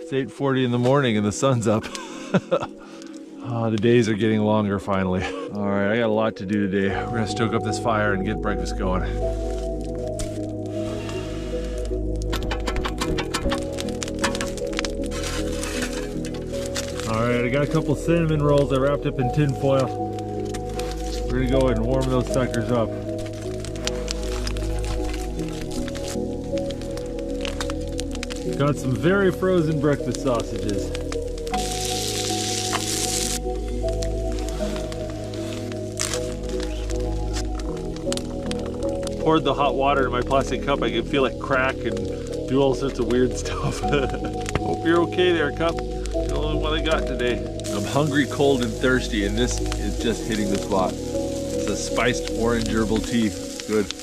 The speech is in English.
It's 8:40 in the morning and the sun's up. Oh, the days are getting longer finally. All right, I got a lot to do today. We're gonna stoke up this fire and get breakfast going. All right, I got a couple cinnamon rolls I wrapped up in tin foil. We're gonna go ahead and warm those suckers up. Got some very frozen breakfast sausages. Poured the hot water in my plastic cup. I can feel it crack and do all sorts of weird stuff. Hope you're okay there, cup. The only one I got today. I'm hungry, cold, and thirsty, and this is just hitting the spot. It's a spiced orange herbal tea. Good.